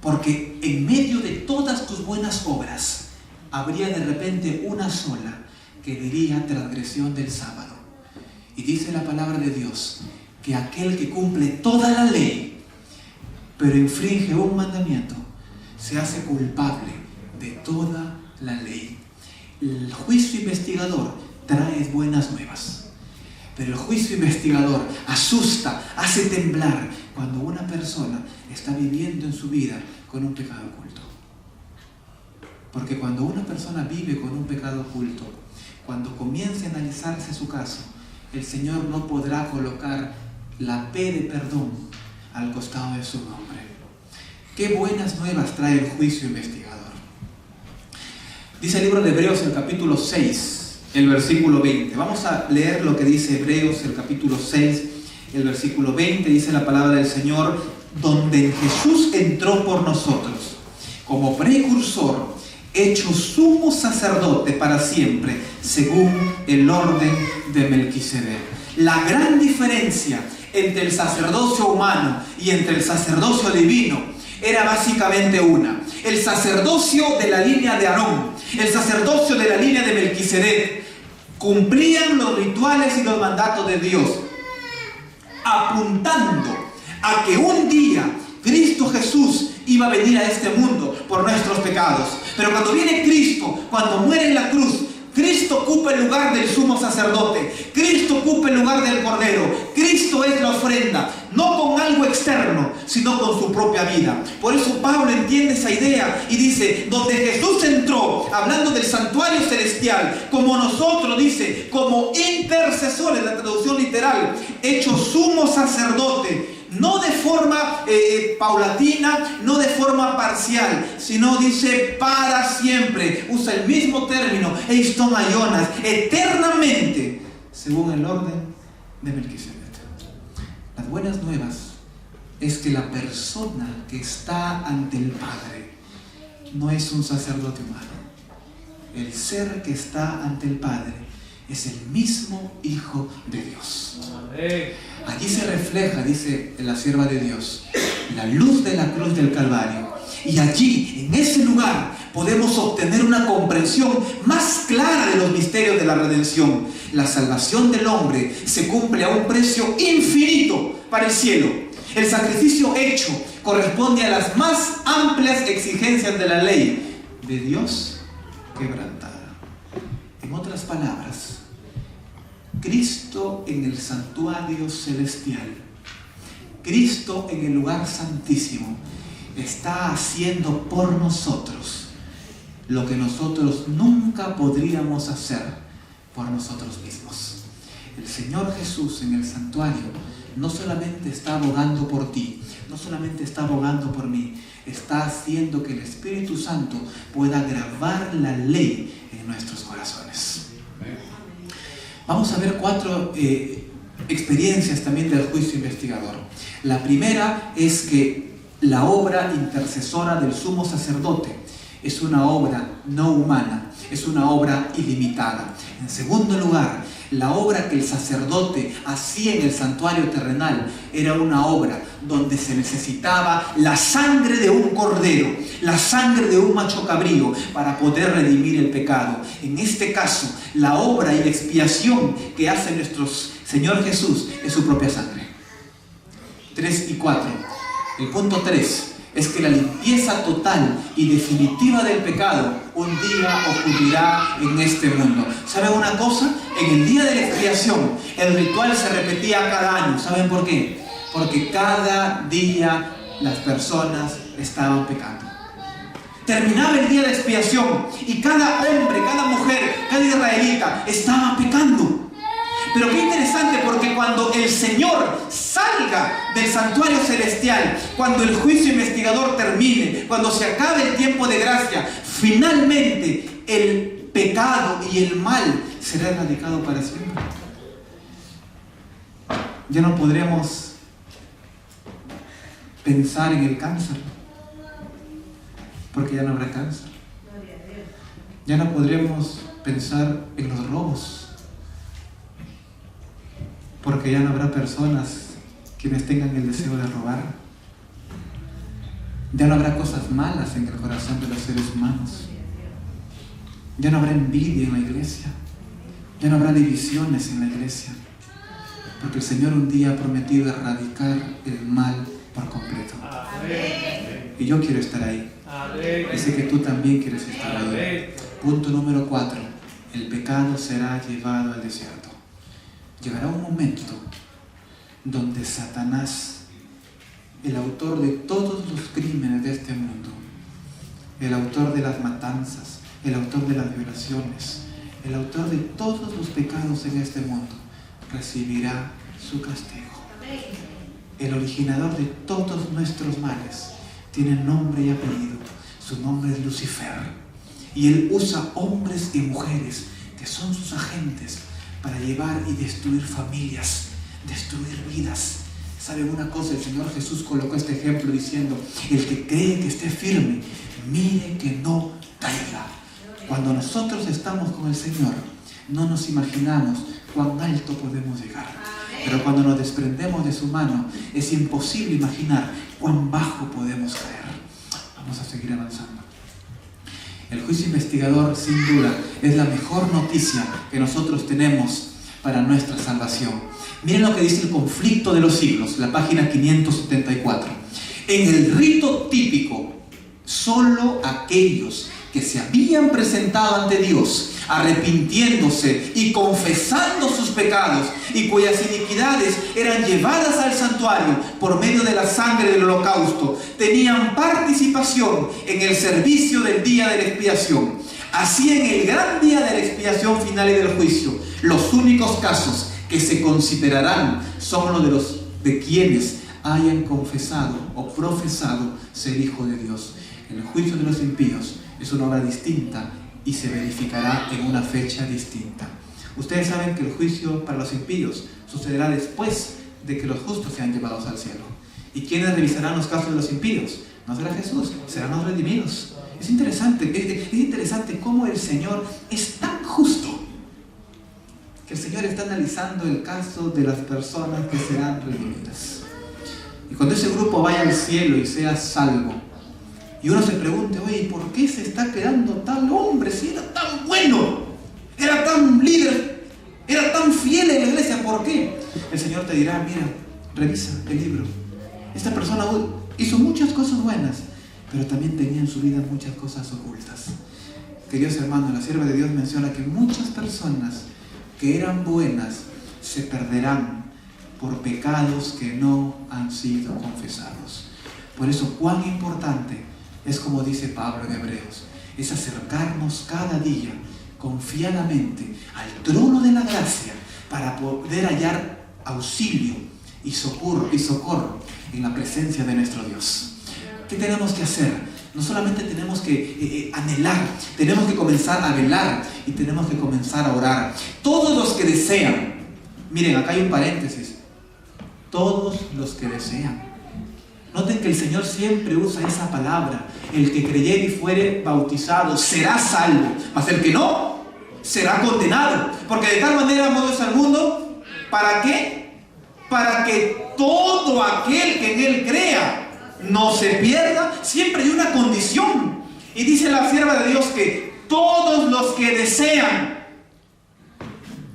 porque en medio de todas tus buenas obras habría de repente una sola que diría transgresión del sábado. Y dice la palabra de Dios que aquel que cumple toda la ley pero infringe un mandamiento se hace culpable de toda la ley. El juicio investigador trae buenas nuevas, pero el juicio investigador asusta, hace temblar cuando una persona está viviendo en su vida con un pecado oculto. Porque cuando una persona vive con un pecado oculto, cuando comience a analizarse su caso, el Señor no podrá colocar la P de perdón al costado de su nombre. Qué buenas nuevas trae el juicio investigador. Dice el libro de Hebreos, el capítulo 6, el versículo 20. Vamos a leer lo que dice Hebreos, el capítulo 6, el versículo 20. Dice la palabra del Señor, donde Jesús entró por nosotros, como precursor, hecho sumo sacerdote para siempre, según el orden de Melquisedec. La gran diferencia entre el sacerdocio humano y entre el sacerdocio divino era básicamente una. El sacerdocio de la línea de Aarón, el sacerdocio de la línea de Melquisedec, cumplían los rituales y los mandatos de Dios, apuntando a que un día Cristo Jesús iba a venir a este mundo por nuestros pecados. Pero cuando viene Cristo, cuando muere en la cruz, Cristo ocupa el lugar del sumo sacerdote, Cristo ocupa el lugar del cordero. Cristo es la ofrenda, no con algo externo, sino con su propia vida. Por eso Pablo entiende esa idea y dice, donde Jesús entró, hablando del santuario celestial, como nosotros, dice, como intercesores, la traducción literal, hecho sumo sacerdote, no de forma paulatina, no de forma parcial, sino dice para siempre. Usa el mismo término, eiston aionas, eternamente, según el orden de Melquisedec. Las buenas nuevas es que la persona que está ante el Padre no es un sacerdote humano. El ser que está ante el Padre es el mismo Hijo de Dios. Allí se refleja, dice la sierva de Dios, la luz de la cruz del Calvario. Y allí, en ese lugar, podemos obtener una comprensión más clara de los misterios de la redención. La salvación del hombre se cumple a un precio infinito para el cielo. El sacrificio hecho corresponde a las más amplias exigencias de la ley de Dios quebrantada. En otras palabras, Cristo en el santuario celestial, Cristo en el lugar santísimo, está haciendo por nosotros lo que nosotros nunca podríamos hacer por nosotros mismos. El Señor Jesús en el santuario no solamente está abogando por ti, no solamente está abogando por mí, está haciendo que el Espíritu Santo pueda grabar la ley en nuestros corazones. Vamos a ver 4 experiencias también del juicio investigador. La primera es que la obra intercesora del sumo sacerdote es una obra no humana, es una obra ilimitada. En segundo lugar, la obra que el sacerdote hacía en el santuario terrenal era una obra donde se necesitaba la sangre de un cordero, la sangre de un macho cabrío para poder redimir el pecado. En este caso, la obra y la expiación que hace nuestro Señor Jesús es su propia sangre. 3 y 4. El punto 3 es que la limpieza total y definitiva del pecado un día ocurrirá en este mundo. ¿Saben una cosa? En el día de la expiación, el ritual se repetía cada año. ¿Saben por qué? Porque cada día las personas estaban pecando. Terminaba el día de expiación y cada hombre, cada mujer, cada israelita estaba pecando. Pero qué interesante, porque cuando el Señor salga del santuario celestial, cuando el juicio investigador termine, cuando se acabe el tiempo de gracia, finalmente el pecado y el mal será erradicado para siempre. Ya no podremos pensar en el cáncer, porque ya no habrá cáncer. Ya no podremos pensar en los robos, porque ya no habrá personas quienes tengan el deseo de robar. Ya no habrá cosas malas en el corazón de los seres humanos. Ya no habrá envidia en la iglesia. Ya no habrá divisiones en la iglesia. Porque el Señor un día ha prometido erradicar el mal por completo. Y yo quiero estar ahí. Y sé que tú también quieres estar ahí. Punto número 4. El pecado será llevado al desierto. Llegará un momento donde Satanás, el autor de todos los crímenes de este mundo, el autor de las matanzas, el autor de las violaciones, el autor de todos los pecados en este mundo, recibirá su castigo. El originador de todos nuestros males tiene nombre y apellido. Su nombre es Lucifer. Y él usa hombres y mujeres que son sus agentes para llevar y destruir familias, destruir vidas. ¿Saben una cosa? El Señor Jesús colocó este ejemplo diciendo: el que cree que esté firme, mire que no caiga. Cuando nosotros estamos con el Señor, no nos imaginamos cuán alto podemos llegar. Pero cuando nos desprendemos de su mano, es imposible imaginar cuán bajo podemos caer. Vamos a seguir avanzando. El juicio investigador, sin duda, es la mejor noticia que nosotros tenemos para nuestra salvación. Miren lo que dice el Conflicto de los Siglos, la página 574. En el rito típico, solo aquellos que se habían presentado ante Dios, arrepintiéndose y confesando sus pecados, y cuyas iniquidades eran llevadas al santuario por medio de la sangre del holocausto, tenían participación en el servicio del día de la expiación. Así, en el gran día de la expiación final y del juicio, los únicos casos que se considerarán son los de quienes hayan confesado o profesado ser hijo de Dios. El juicio de los impíos es una obra distinta y se verificará en una fecha distinta. Ustedes saben que el juicio para los impíos sucederá después de que los justos sean llevados al cielo. ¿Y quiénes revisarán los casos de los impíos? No será Jesús, serán los redimidos. Es interesante cómo el Señor es tan justo que el Señor está analizando el caso de las personas que serán redimidas. Y cuando ese grupo vaya al cielo y sea salvo, y uno se pregunte: oye, ¿por qué se está quedando tal hombre si era tan bueno? Era tan líder, era tan fiel en la iglesia, ¿por qué? El Señor te dirá: mira, revisa el libro. Esta persona hizo muchas cosas buenas, pero también tenía en su vida muchas cosas ocultas. Queridos hermanos, la sierva de Dios menciona que muchas personas que eran buenas se perderán por pecados que no han sido confesados. Por eso, cuán importante es, como dice Pablo en Hebreos, es acercarnos cada día confiadamente al trono de la gracia para poder hallar auxilio y socorro en la presencia de nuestro Dios. ¿Qué tenemos que hacer? No solamente tenemos que anhelar, tenemos que comenzar a velar y tenemos que comenzar a orar. Todos los que desean, miren, acá hay un paréntesis, todos los que desean. Noten que el Señor siempre usa esa palabra: el que creyere y fuere bautizado será salvo, mas el que no, será condenado. Porque de tal manera amó Dios al mundo, ¿para qué? Para que todo aquel que en Él crea no se pierda. Siempre hay una condición. Y dice la sierva de Dios que todos los que desean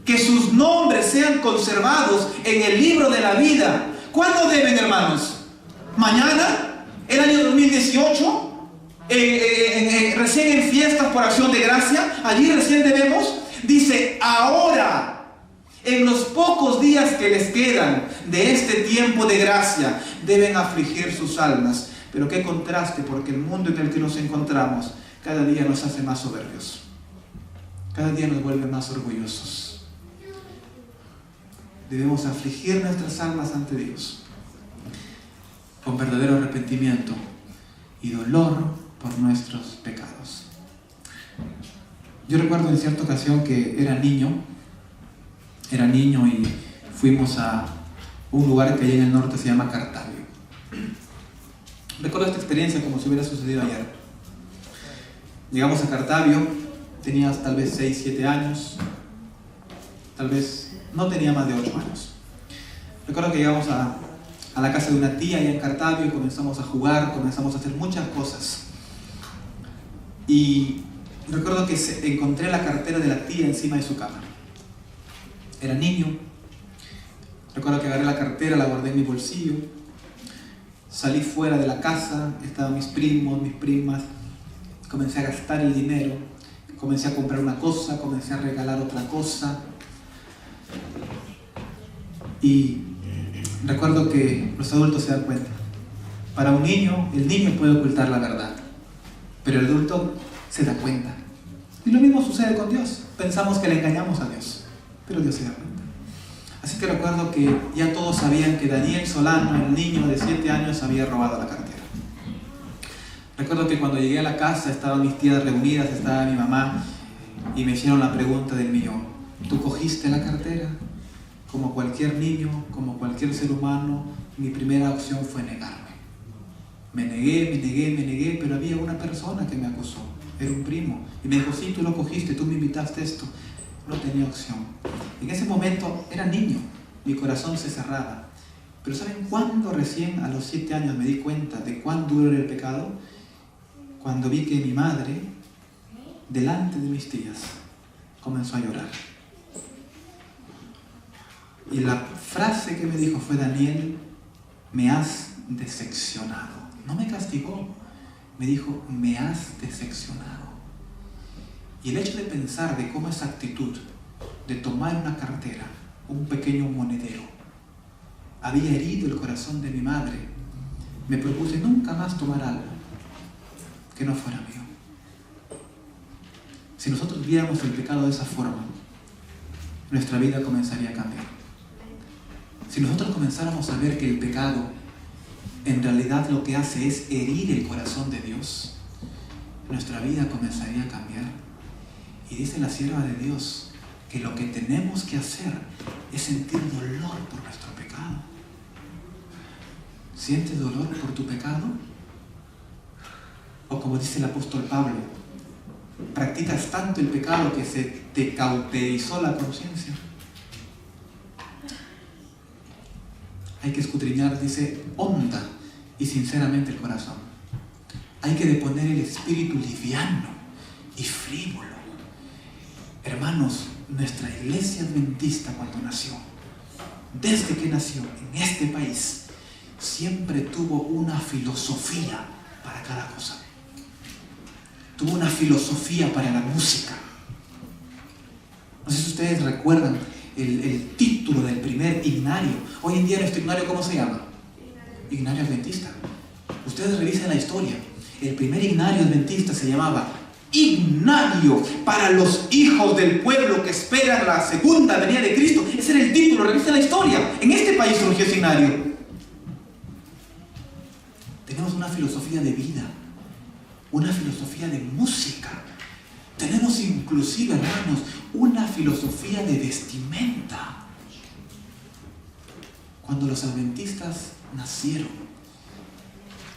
que sus nombres sean conservados en el libro de la vida. ¿Cuándo deben, hermanos? Mañana, el año 2018, recién en fiestas por acción de gracia, allí recién debemos. Dice, ahora, en los pocos días que les quedan de este tiempo de gracia, deben afligir sus almas. Pero qué contraste, porque el mundo en el que nos encontramos cada día nos hace más soberbios, cada día nos vuelve más orgullosos. Debemos afligir nuestras almas ante Dios con verdadero arrepentimiento y dolor por nuestros pecados. Yo recuerdo en cierta ocasión que era niño y fuimos a un lugar que allá en el norte se llama Cartavio. Recuerdo esta experiencia como si hubiera sucedido ayer. Llegamos a Cartavio, tenía tal vez 6, 7 años, tal vez no tenía más de 8 años. Recuerdo que llegamos a la casa de una tía allá en Cartavio y comenzamos a jugar, comenzamos a hacer muchas cosas. Y recuerdo que encontré la cartera de la tía encima de su cama. Era niño. Recuerdo que agarré la cartera, la guardé en mi bolsillo. Salí fuera de la casa, estaban mis primos, mis primas. Comencé a gastar el dinero. Comencé a comprar una cosa, comencé a regalar otra cosa. Y recuerdo que los adultos se dan cuenta. Para un niño, el niño puede ocultar la verdad, pero el adulto se da cuenta. Y lo mismo sucede con Dios. Pensamos que le engañamos a Dios, pero Dios se da cuenta. Así que recuerdo que ya todos sabían que Daniel Solano, el niño de 7 años, había robado la cartera. Recuerdo que cuando llegué a la casa estaban mis tías reunidas, estaba mi mamá, y me hicieron la pregunta del millón: ¿tú cogiste la cartera? Como cualquier niño, como cualquier ser humano, mi primera opción fue negarme. Me negué, pero había una persona que me acusó. Era un primo. Y me dijo: sí, tú lo cogiste, tú me invitaste a esto. No tenía opción. En ese momento era niño, mi corazón se cerraba. Pero ¿saben cuándo recién a los 7 años me di cuenta de cuán duro era el pecado? Cuando vi que mi madre, delante de mis tías, comenzó a llorar. Y la frase que me dijo fue: Daniel, me has decepcionado. No me castigó, me dijo: me has decepcionado. Y el hecho de pensar de cómo esa actitud de tomar una cartera, un pequeño monedero, había herido el corazón de mi madre, me propuse nunca más tomar algo que no fuera mío. Si nosotros viéramos el pecado de esa forma, nuestra vida comenzaría a cambiar. Si nosotros comenzáramos a ver que el pecado en realidad lo que hace es herir el corazón de Dios, nuestra vida comenzaría a cambiar. Y dice la sierva de Dios que lo que tenemos que hacer es sentir dolor por nuestro pecado. ¿Sientes dolor por tu pecado? O como dice el apóstol Pablo, ¿practicas tanto el pecado que se te cauterizó la conciencia? Hay que escudriñar, dice, honda y sinceramente el corazón. Hay que deponer el espíritu liviano y frívolo. Hermanos, nuestra iglesia adventista cuando nació, desde que nació en este país, siempre tuvo una filosofía para cada cosa. Tuvo una filosofía para la música. No sé si ustedes recuerdan el título del primer himnario. Hoy en día nuestro himnario, ¿cómo se llama? Himnario adventista. Ustedes revisen la historia. El primer himnario adventista se llamaba Ignario para los hijos del pueblo que esperan la segunda venida de Cristo. Ese era el título, revisa la historia. En este país surgió Signario. Tenemos una filosofía de vida, una filosofía de música. Tenemos inclusive, hermanos, una filosofía de vestimenta. Cuando los adventistas nacieron,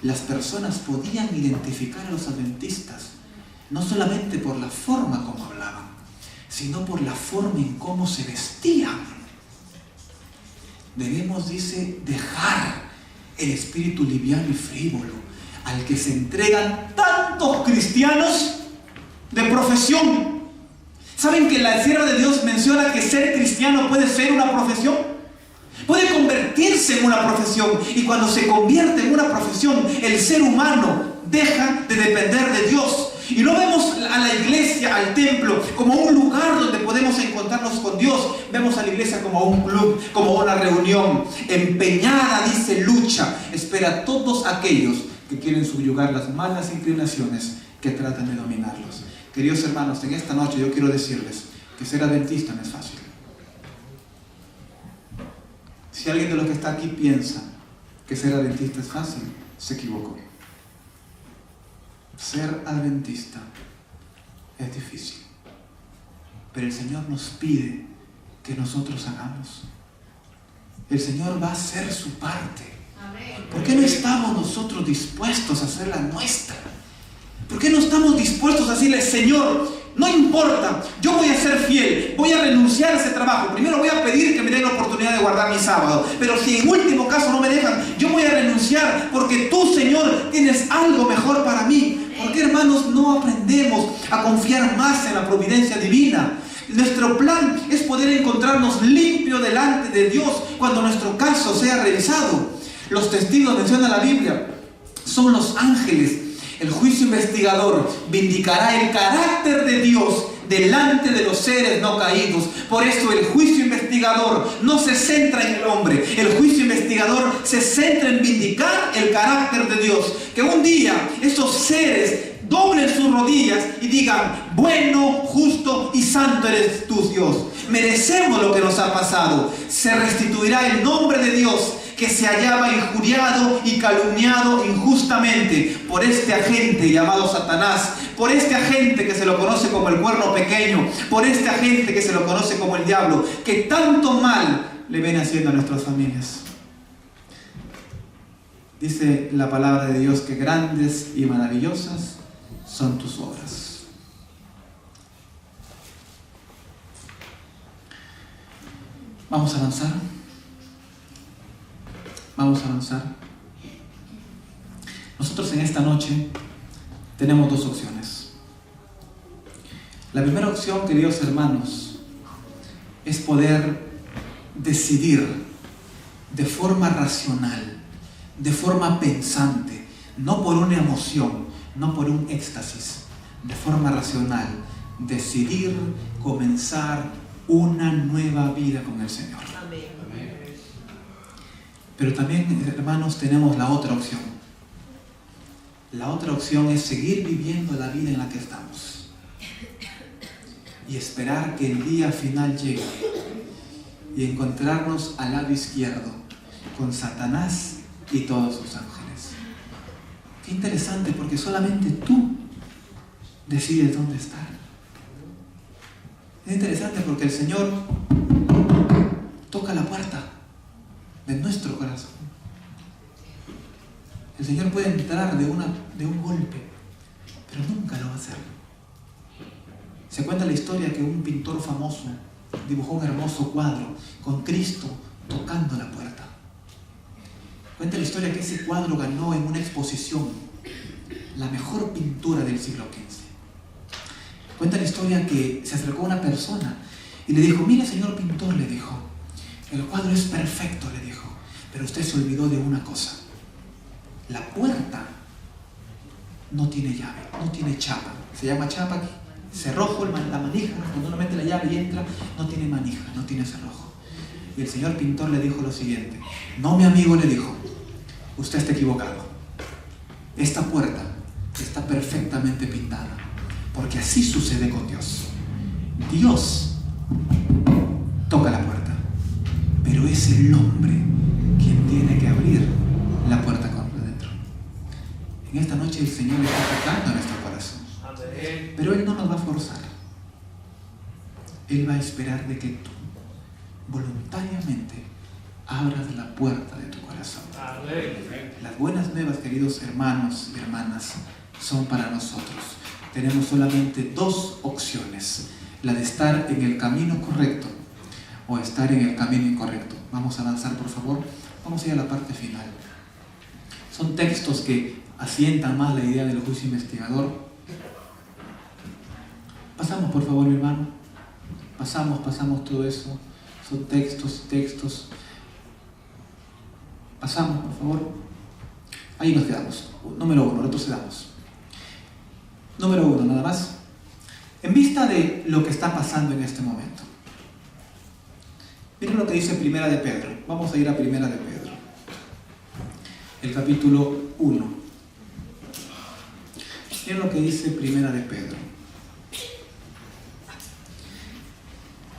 las personas podían identificar a los adventistas no solamente por la forma como hablaban, sino por la forma en cómo se vestían. Debemos, dice, dejar el espíritu liviano y frívolo al que se entregan tantos cristianos de profesión. ¿Saben que la sierva de Dios menciona que ser cristiano puede ser una profesión? Puede convertirse en una profesión, y cuando se convierte en una profesión, el ser humano deja de depender de Dios. Y no vemos a la iglesia, al templo, como un lugar donde podemos encontrarnos con Dios. Vemos a la iglesia como un club, como una reunión. Empeñada, dice, lucha, espera a todos aquellos que quieren subyugar las malas inclinaciones que tratan de dominarlos. Queridos hermanos, en esta noche yo quiero decirles que ser adventista no es fácil. Si alguien de los que está aquí piensa que ser adventista es fácil, se equivocó. Ser adventista es difícil, pero el Señor nos pide que nosotros hagamos. El Señor va a hacer su parte. ¿Por qué no estamos nosotros dispuestos a hacer la nuestra? ¿Por qué no estamos dispuestos a decirle, Señor, no importa, yo voy a ser fiel, voy a renunciar a ese trabajo, primero voy a pedir que me den la oportunidad de guardar mi sábado, pero si en último caso no me dejan, yo voy a renunciar porque tú, Señor, tienes algo mejor para mí? ¿Por qué, hermanos, no aprendemos a confiar más en la providencia divina? Nuestro plan es poder encontrarnos limpio delante de Dios cuando nuestro caso sea revisado. Los testigos, menciona la Biblia, son los ángeles. El juicio investigador vindicará el carácter de Dios delante de los seres no caídos. Por eso el juicio investigador no se centra en el hombre. El juicio investigador se centra en vindicar el carácter de Dios. Que un día esos seres doblen sus rodillas y digan, bueno, justo y santo eres tú, Dios. Merecemos lo que nos ha pasado. Se restituirá el nombre de Dios, que se hallaba injuriado y calumniado injustamente por este agente llamado Satanás, por este agente que se lo conoce como el cuerno pequeño, por este agente que se lo conoce como el diablo, que tanto mal le viene haciendo a nuestras familias. Dice la palabra de Dios que grandes y maravillosas son tus obras. Vamos a avanzar. Vamos a avanzar. Nosotros en esta noche tenemos dos opciones. La primera opción, queridos hermanos, es poder decidir de forma racional, de forma pensante, no por una emoción, no por un éxtasis, de forma racional, decidir comenzar una nueva vida con el Señor. Pero también, hermanos, tenemos la otra opción. La otra opción es seguir viviendo la vida en la que estamos y esperar que el día final llegue y encontrarnos al lado izquierdo con Satanás y todos sus ángeles. Qué interesante, porque solamente tú decides dónde estar. Es interesante porque el Señor toca la puerta de nuestro corazón. El Señor puede entrar de un golpe, pero nunca lo va a hacer. Se cuenta la historia que un pintor famoso dibujó un hermoso cuadro con Cristo tocando la puerta. Cuenta la historia que ese cuadro ganó en una exposición la mejor pintura del siglo XV. Cuenta la historia que se acercó una persona y le dijo, mire, señor pintor, le dijo, el cuadro es perfecto, le dijo, pero usted se olvidó de una cosa. La puerta no tiene llave, no tiene chapa. Se llama chapa aquí. Cerrojo, la manija, cuando uno mete la llave y entra, no tiene manija, no tiene cerrojo. Y el señor pintor le dijo lo siguiente. No, mi amigo, le dijo, usted está equivocado. Esta puerta está perfectamente pintada. Porque así sucede con Dios. Dios toca la puerta, pero es el hombre quien tiene que abrir la puerta por dentro. En esta noche el Señor está tocando nuestro corazón, pero Él no nos va a forzar. Él va a esperar de que tú voluntariamente abras la puerta de tu corazón. Las buenas nuevas, queridos hermanos y hermanas, son para nosotros. Tenemos solamente dos opciones: la de estar en el camino correcto o estar en el camino incorrecto. Vamos a avanzar, por favor. Vamos a ir a la parte final. Son textos que asientan más la idea del juicio investigador. Pasamos, por favor, mi hermano. Pasamos todo eso. Son textos. Pasamos, por favor. Ahí nos quedamos. Número 1, retrocedamos. Número 1, nada más. En vista de lo que está pasando en este momento, miren lo que dice Primera de Pedro. Vamos a ir a Primera de Pedro, el capítulo 1. Miren lo que dice Primera de Pedro,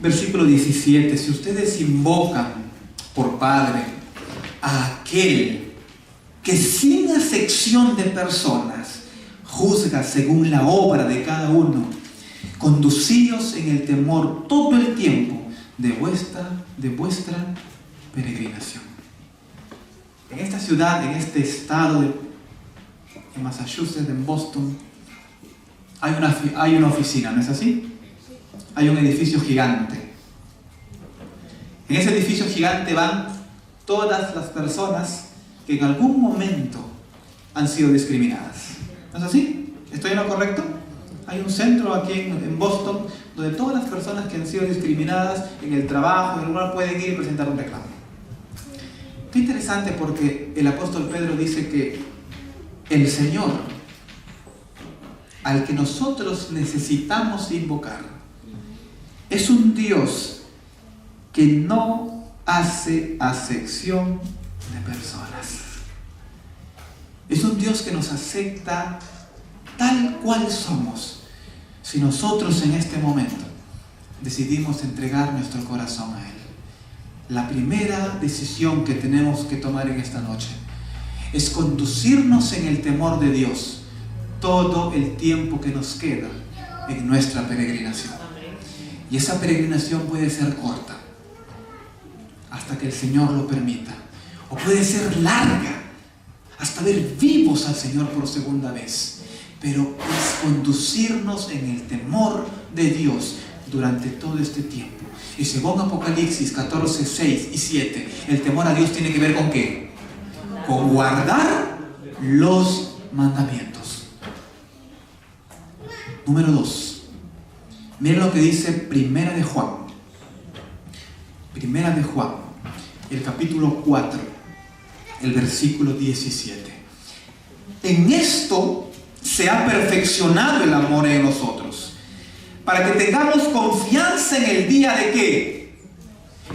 versículo 17. Si ustedes invocan por Padre a aquel que sin acepción de personas juzga según la obra de cada uno, conducíos en el temor todo el tiempo de vuestra peregrinación. En esta ciudad, en este estado en Massachusetts, en Boston, hay una oficina, ¿no es así? Hay un edificio gigante. En ese edificio gigante van todas las personas que en algún momento han sido discriminadas. ¿No es así? ¿Estoy en lo correcto? Hay un centro aquí en Boston donde todas las personas que han sido discriminadas en el trabajo, en el lugar, pueden ir y presentar un reclamo. Qué interesante, porque el apóstol Pedro dice que el Señor al que nosotros necesitamos invocar es un Dios que no hace acepción de personas. Es un Dios que nos acepta tal cual somos, si nosotros en este momento decidimos entregar nuestro corazón a Él. La primera decisión que tenemos que tomar en esta noche es conducirnos en el temor de Dios todo el tiempo que nos queda en nuestra peregrinación. Y esa peregrinación puede ser corta, hasta que el Señor lo permita, o puede ser larga, hasta ver vivos al Señor por segunda vez. Pero es conducirnos en el temor de Dios durante todo este tiempo. Y según Apocalipsis 14, 6 y 7, el temor a Dios tiene que ver ¿con qué? Con guardar los mandamientos. Número 2. Miren lo que dice Primera de Juan. Primera de Juan, el capítulo 4, el versículo 17. En esto se ha perfeccionado el amor en nosotros, para que tengamos confianza en el día de ¿qué?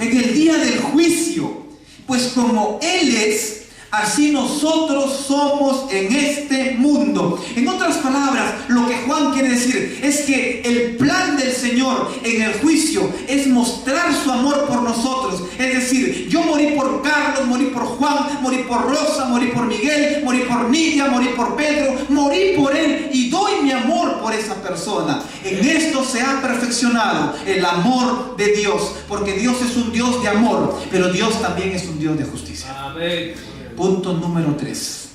En el día del juicio. Pues como Él es, así nosotros somos en este mundo. En otras palabras, lo que Juan quiere decir es que el plan del Señor en el juicio es mostrar su amor por nosotros. Es decir, yo morí por Carlos, morí por Juan, morí por Rosa, morí por Miguel, morí por Nidia, morí por Pedro, morí por él y doy mi amor por esa persona. En esto se ha perfeccionado el amor de Dios, porque Dios es un Dios de amor, pero Dios también es un Dios de justicia. Amén. Punto número 3.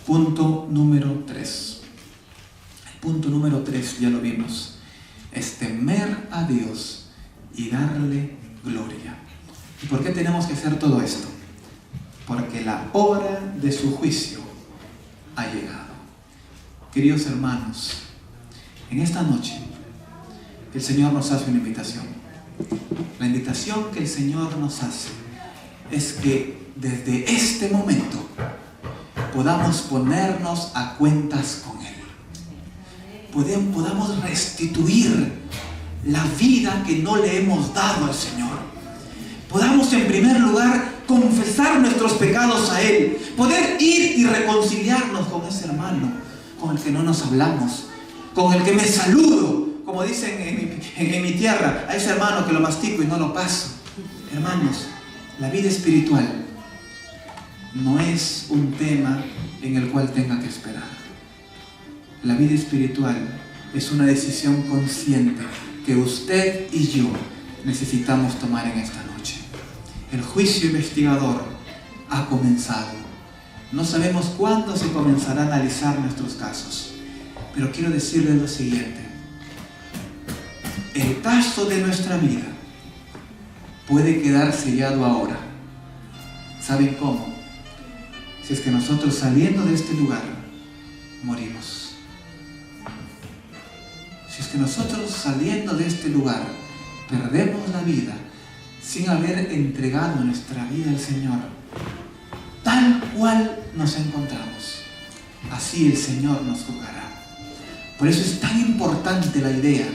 Punto número 3. El punto número 3, ya lo vimos, es temer a Dios y darle gloria. ¿Y por qué tenemos que hacer todo esto? Porque la hora de su juicio ha llegado. Queridos hermanos, en esta noche el Señor nos hace una invitación. La invitación que el Señor nos hace es que desde este momento podamos ponernos a cuentas con Él. Podamos restituir la vida que no le hemos dado al Señor. Podamos en primer lugar confesar nuestros pecados a Él. Poder ir y reconciliarnos con ese hermano con el que no nos hablamos. con el que me saludo, como dicen en mi tierra, a ese hermano que lo mastico y no lo paso. Hermanos, la vida espiritual no es un tema en el cual tenga que esperar. La vida espiritual es una decisión consciente que usted y yo necesitamos tomar en esta noche. El juicio investigador ha comenzado. No sabemos cuándo se comenzará a analizar nuestros casos, pero quiero decirles lo siguiente. El caso de nuestra vida puede quedar sellado ahora. ¿Saben cómo? Si es que nosotros, saliendo de este lugar, morimos. Si es que nosotros, saliendo de este lugar, perdemos la vida sin haber entregado nuestra vida al Señor, tal cual nos encontramos, así el Señor nos juzgará. Por eso es tan importante la idea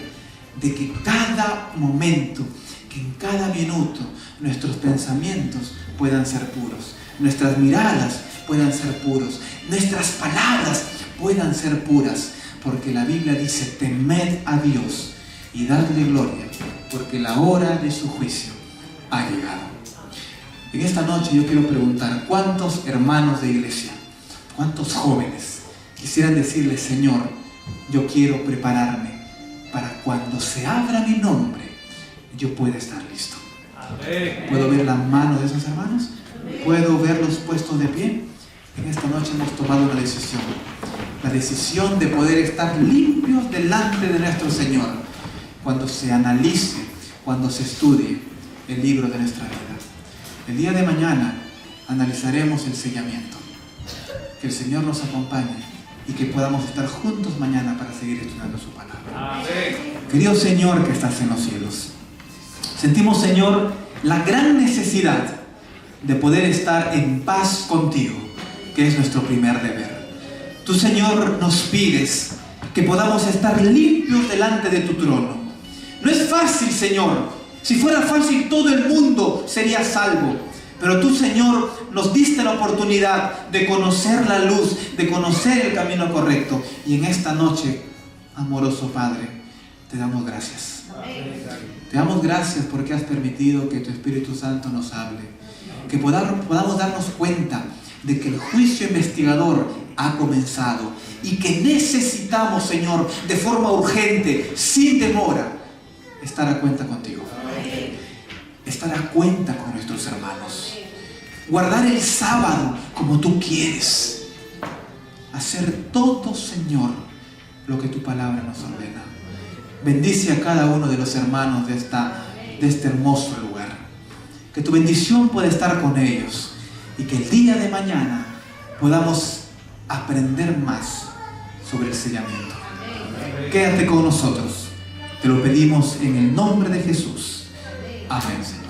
de que cada momento, que en cada minuto, nuestros pensamientos puedan ser puros, nuestras miradas puedan ser puros, nuestras palabras puedan ser puras, porque la Biblia dice: temed a Dios y dadle gloria, porque la hora de su juicio ha llegado. En esta noche yo quiero preguntar: ¿cuántos hermanos de iglesia, cuántos jóvenes quisieran decirle: Señor, yo quiero prepararme para cuando se abra mi nombre, yo pueda estar listo? ¿Puedo ver la mano de esos hermanos? ¿Puedo verlos puestos de pie? En esta noche hemos tomado una decisión. La decisión de poder estar limpios delante de nuestro Señor cuando se analice, cuando se estudie el libro de nuestra vida. El día de mañana analizaremos el sellamiento. Que el Señor nos acompañe y que podamos estar juntos mañana para seguir estudiando su palabra. Amén. Querido Señor que estás en los cielos, sentimos, Señor, la gran necesidad de poder estar en paz contigo, que es nuestro primer deber. Tú, Señor, nos pides que podamos estar limpios delante de tu trono. No es fácil, Señor. Si fuera fácil, todo el mundo sería salvo. Pero tú, Señor, nos diste la oportunidad de conocer la luz, de conocer el camino correcto. Y en esta noche, amoroso Padre, te damos gracias. Te damos gracias porque has permitido que tu Espíritu Santo nos hable. Que podamos darnos cuenta de que el juicio investigador ha comenzado y que necesitamos, Señor, de forma urgente, sin demora, estar a cuenta contigo. Estar a cuenta con nuestros hermanos. Guardar el sábado como tú quieres. Hacer todo, Señor, lo que tu palabra nos ordena. Bendice a cada uno de los hermanos de este hermoso lugar. Que tu bendición pueda estar con ellos y que el día de mañana podamos aprender más sobre el sellamiento. Quédate con nosotros. Te lo pedimos en el nombre de Jesús. Amén, Señor.